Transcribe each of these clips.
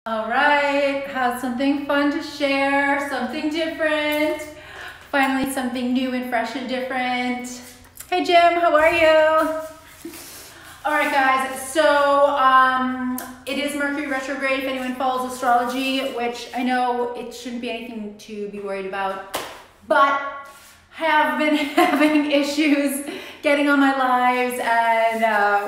All right, have something fun to share, something different. Finally, something new and fresh and different. Hey Jim, how are you? All right guys, so it is Mercury retrograde if anyone follows astrology, which I know it shouldn't be anything to be worried about, but have been having issues getting on my lives and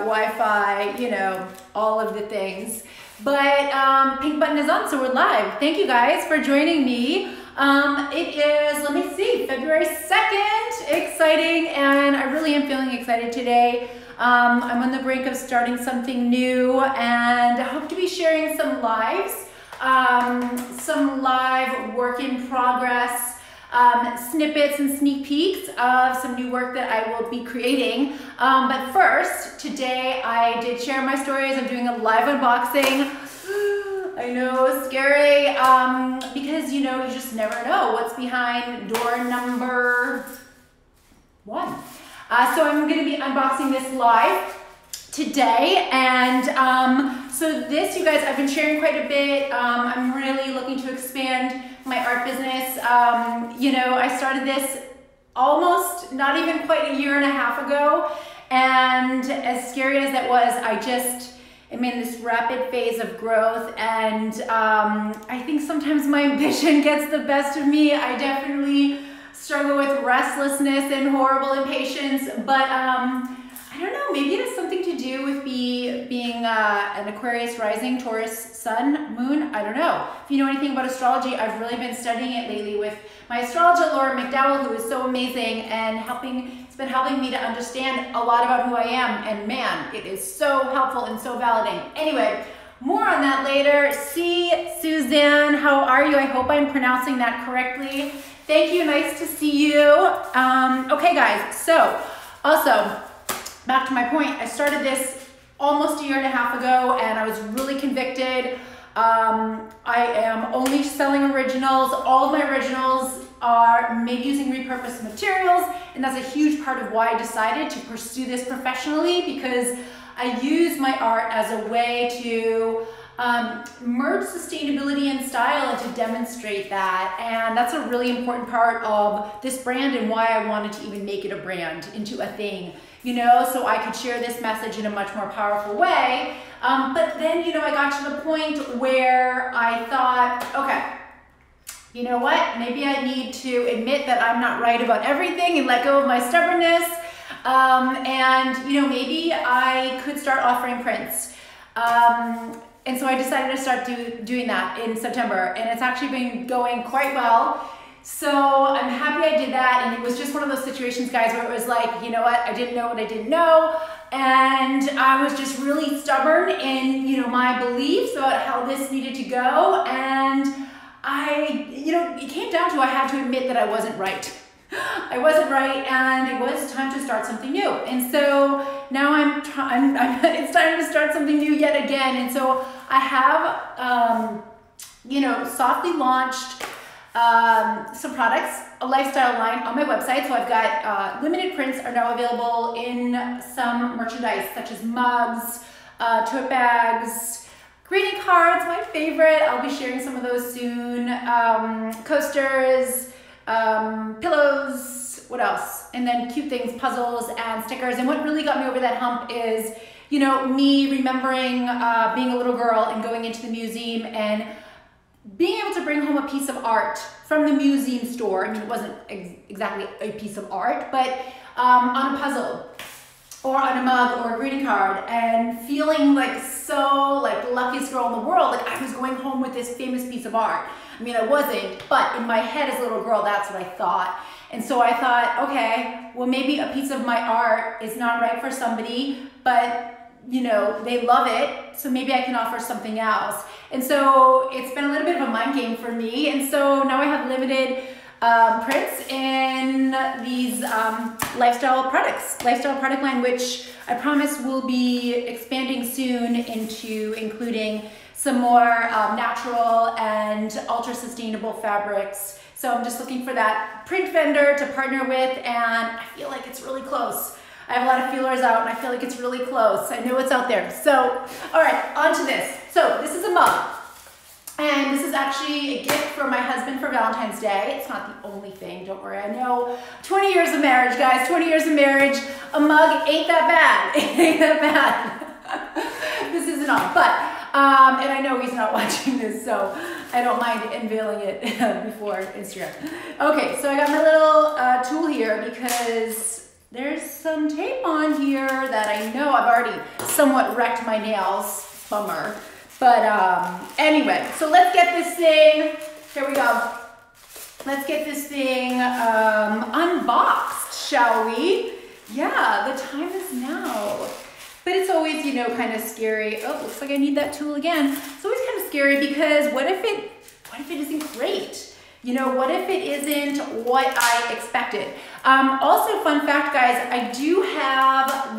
Wi-Fi, you know, all of the things. But pink button is on, so we're live. Thank you guys for joining me. It is, let me see, February 2nd. Exciting, and I really am feeling excited today. I'm on the brink of starting something new, and I hope to be sharing some lives, some live work in progress, snippets and sneak peeks of some new work that I will be creating. But first, today I did share my stories. I'm doing a live unboxing. I know, scary, because you know, you just never know what's behind door number 1. So I'm going to be unboxing this live today, and so this, you guys, I've been sharing quite a bit. I'm really looking to expand my art business. You know, I started this almost not even quite a year and a half ago, and as scary as that was, I just am in this rapid phase of growth, and I think sometimes my ambition gets the best of me. I definitely struggle with restlessness and horrible impatience, but I don't know, maybe it has something to do with being an Aquarius rising, Taurus sun, moon, I don't know. If you know anything about astrology, I've really been studying it lately with my astrologer, Laura McDowell, who is so amazing and it's been helping me to understand a lot about who I am, and man, it is so helpful and so validating. Anyway, more on that later. See, Suzanne, how are you? I hope I'm pronouncing that correctly. Thank you, nice to see you. Okay guys, so also, back to my point, I started this almost a year and a half ago, and I was really convicted. I am only selling originals. All of my originals are made using repurposed materials, and that's a huge part of why I decided to pursue this professionally, because I use my art as a way to merge sustainability and style and to demonstrate that. And that's a really important part of this brand and why I wanted to even make it a brand, into a thing, you know, so I could share this message in a much more powerful way. But then, you know, I got to the point where I thought, okay, you know what, maybe I need to admit that I'm not right about everything and let go of my stubbornness. And, you know, maybe I could start offering prints. And so I decided to start doing that in September, and it's actually been going quite well. So I'm happy I did that, and it was just one of those situations, guys, where it was like, you know what, I didn't know what I didn't know, and I was just really stubborn in, you know, my beliefs about how this needed to go, and you know, it came down to I had to admit that I wasn't right. I wasn't right, and it was time to start something new. And so now it's time to start something new yet again. And so I have, you know, softly launched some products, a lifestyle line on my website. So I've got limited prints are now available in some merchandise, such as mugs, tote bags, greeting cards, my favorite. I'll be sharing some of those soon. Coasters, pillows, what else? And then cute things, puzzles and stickers. And what really got me over that hump is, you know, me remembering being a little girl and going into the museum and being able to bring home a piece of art from the museum store. I mean, it wasn't exactly a piece of art, but on a puzzle or on a mug or a greeting card, and feeling like so like the luckiest girl in the world, like I was going home with this famous piece of art. I mean, I wasn't, but in my head as a little girl, that's what I thought. And so I thought, okay, well, maybe a piece of my art is not right for somebody, but you know, they love it, so maybe I can offer something else. And so it's been a little bit of a mind game for me, and so now I have limited prints in these lifestyle product line, which I promise will be expanding soon into including some more natural and ultra sustainable fabrics. So I'm just looking for that print vendor to partner with, and I feel like it's really close. I have a lot of feelers out, and I feel like it's really close. I know it's out there. So, all right, on to this. So this is a mug. actually a gift from my husband for Valentine's Day. It's not the only thing, don't worry. I know 20 years of marriage, guys, 20 years of marriage. A mug ain't that bad. It ain't that bad. This isn't on, but, and I know he's not watching this, so I don't mind unveiling it before Instagram. Okay, so I got my little tool here because there's some tape on here that I know I've already somewhat wrecked my nails. Bummer. But anyway, so let's get this thing, here we go. Let's get this thing unboxed, shall we? Yeah, the time is now. But it's always, you know, kind of scary. Oh, looks like I need that tool again. It's always kind of scary because what if it isn't great? You know, what if it isn't what I expected? Also, fun fact, guys, I do have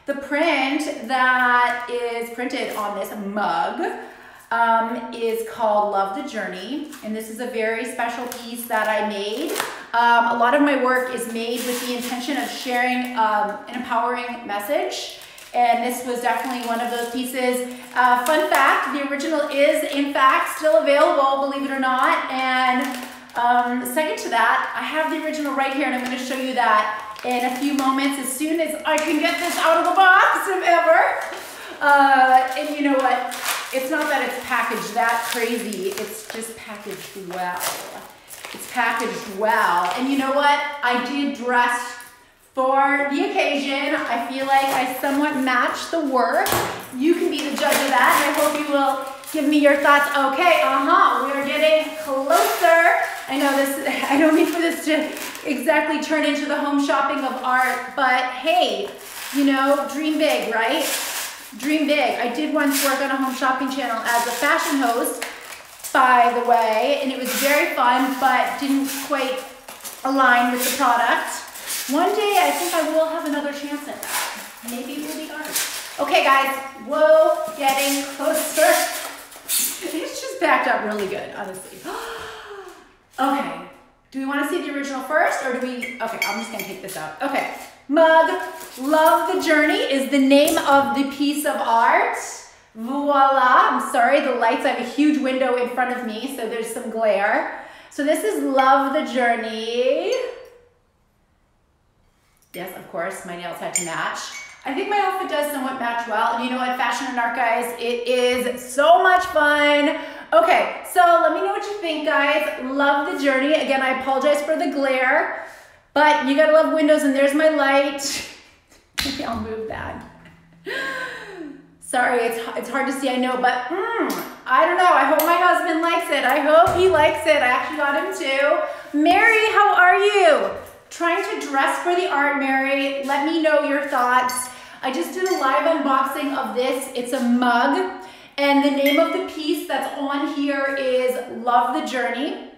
the print that is printed on this mug is called Love the Journey. And this is a very special piece that I made. A lot of my work is made with the intention of sharing an empowering message. And this was definitely one of those pieces. Fun fact, the original is in fact still available, believe it or not. And second to that, I have the original right here and I'm gonna show you that in a few moments as soon as I can get this out of the box, if ever. And you know what? It's not that it's packaged that crazy, it's just packaged well. It's packaged well. And you know what? I did dress for the occasion. I feel like I somewhat matched the work. You can be the judge of that, and I hope you will give me your thoughts. Okay, we are getting closer. I know this, I don't mean for this to exactly turn into the home shopping of art, but hey, you know, dream big, right? Dream big. I did once work on a home shopping channel as a fashion host, by the way, and it was very fun, but didn't quite align with the product. One day, I think I will have another chance at that. Maybe it will be art. Okay, guys, whoa, getting closer. It's just backed up really good, honestly. Okay, do we want to see the original first, or do we, okay, I'm just gonna take this out. Okay, mug, Love the Journey is the name of the piece of art. Voila, I'm sorry, the lights, I have a huge window in front of me, so there's some glare. So this is Love the Journey. Yes, of course, my nails had to match. I think my outfit does somewhat match well. And you know what, fashion and art, guys, it is so much fun. Okay, so let me know what you think, guys. Love the Journey. Again, I apologize for the glare, but you gotta love windows, and there's my light. Maybe I'll move that. Sorry, it's hard to see, I know, but I don't know. I hope my husband likes it. I hope he likes it. I actually got him too. Mary, how are you? Trying to dress for the art, Mary. Let me know your thoughts. I just did a live unboxing of this. It's a mug, and the name of the piece that's on here is Love the Journey.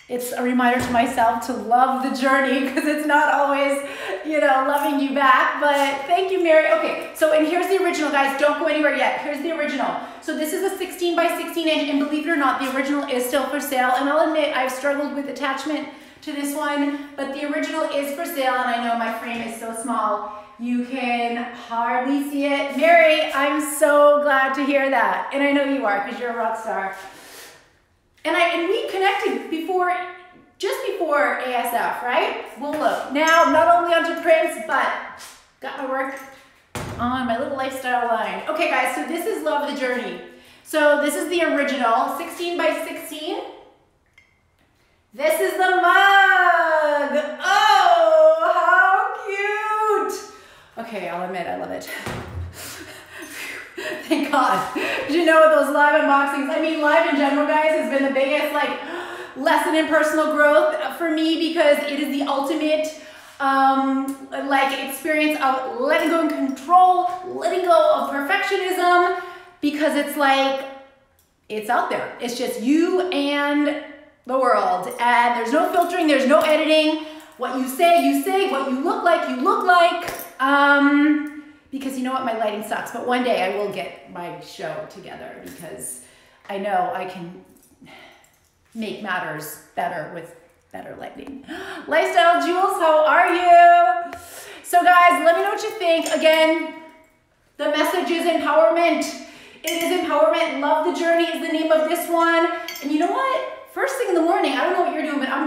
It's a reminder to myself to love the journey because it's not always, you know, loving you back, but thank you, Mary. Okay, so, and here's the original, guys. Don't go anywhere yet. Here's the original. So this is a 16 by 16 inch, and believe it or not, the original is still for sale, and I'll admit I've struggled with attachment to this one, but the original is for sale, and I know my frame is so small you can hardly see it. Mary, I'm so glad to hear that, and I know you are because you're a rock star. And we connected before, just before ASF, right? Well, look, now not only onto prints, but got my work on my little lifestyle line. Okay, guys, so this is Love the Journey. So this is the original, 16 by 16. This is the mug. Oh, how cute. Okay, I'll admit, I love it. Thank God. You know, those live unboxings, I mean, live in general, guys, has been the biggest, like, lesson in personal growth for me because it is the ultimate, like, experience of letting go of control, letting go of perfectionism, because it's like, it's out there. It's just you and the world, and there's no filtering, there's no editing. What you say, you say. What you look like, you look like. Because you know what, my lighting sucks, but one day I will get my show together because I know I can make matters better with better lighting. Lifestyle Jules, how are you? So guys, let me know what you think. Again, the message is empowerment. It is empowerment. Love the journey is the name of this one. And you know what? First thing in the morning, I don't know what you're doing, but I'm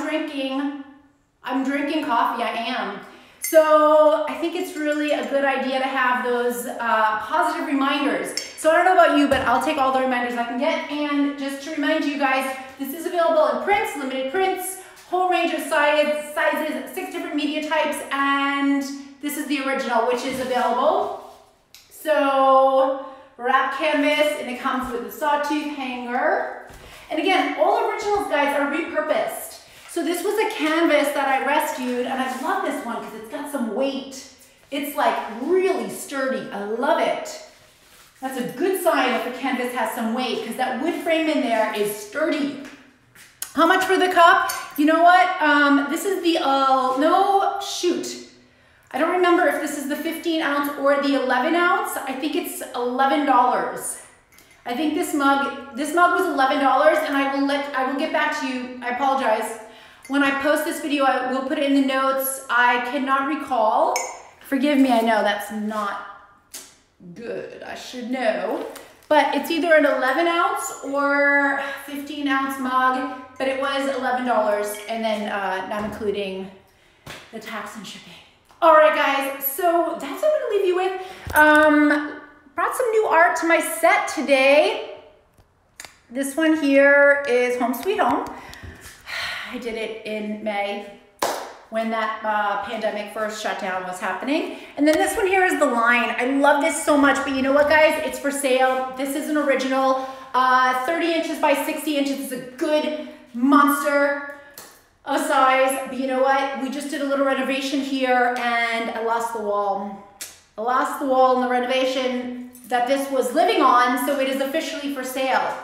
drinking coffee, I am. So I think it's really a good idea to have those positive reminders. So I don't know about you, but I'll take all the reminders I can get. And just to remind you guys, this is available in prints, limited prints, whole range of sizes, 6 different media types, and this is the original, which is available. So wrap canvas, and it comes with a sawtooth hanger. And again, all originals, guys, are repurposed. So this was a canvas that I rescued, and I love this one because it's got some weight. It's like really sturdy. I love it. That's a good sign if a canvas has some weight because that wood frame in there is sturdy. How much for the cup? You know what? This is the, no, shoot. I don't remember if this is the 15 ounce or the 11 ounce. I think it's $11. I think this mug was $11, and I will get back to you. I apologize. When I post this video, I will put it in the notes. I cannot recall. Forgive me, I know that's not good. I should know. But it's either an 11 ounce or 15 ounce mug, but it was $11, and then not including the tax and shipping. All right, guys, so that's what I'm gonna leave you with. Brought some new art to my set today. This one here is Home Sweet Home. I did it in May when that pandemic first shutdown was happening. And then this one here is the line. I love this so much, but you know what, guys? It's for sale. This is an original, 30 inches by 60 inches. It's a good monster of size, but you know what? We just did a little renovation here, and I lost the wall. I lost the wall in the renovation that this was living on, so it is officially for sale.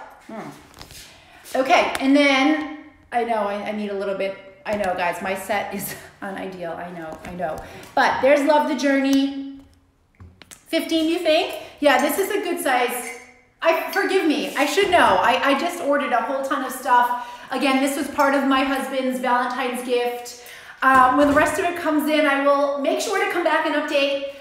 Okay, and then, I know, I need a little bit, I know, guys, my set is unideal, I know. But there's Love the Journey. 15, you think? Yeah, this is a good size. Forgive me, I should know. I just ordered a whole ton of stuff. Again, this was part of my husband's Valentine's gift. When the rest of it comes in, I will make sure to come back and update.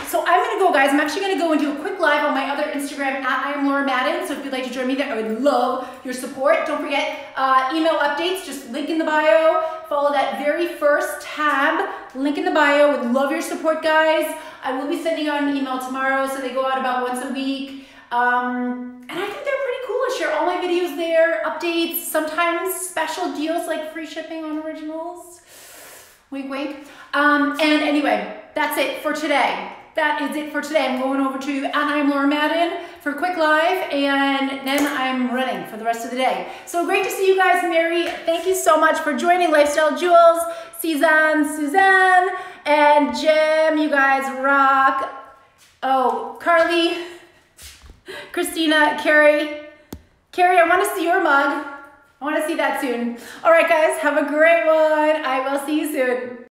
So I'm gonna go, guys. I'm actually gonna go and do a quick live on my other Instagram at I am Laura Madden. So if you'd like to join me there, I would love your support. Don't forget email updates, just link in the bio. Follow that very first tab, link in the bio. Would love your support, guys. I will be sending out an email tomorrow, so they go out about once a week. And I think they're pretty cool. I share all my videos there, updates, sometimes special deals like free shipping on originals. Wink, wink. And anyway, that's it for today. That is it for today. I'm going over to I'm Laura Madden for a quick live, and then I'm running for the rest of the day. So great to see you guys. Mary, thank you so much for joining. Lifestyle Jules, Suzanne, and Jim, you guys rock. Oh, Carly, Christina, Carrie, I want to see your mug. I want to see that soon. All right, guys, have a great one. I will see you soon.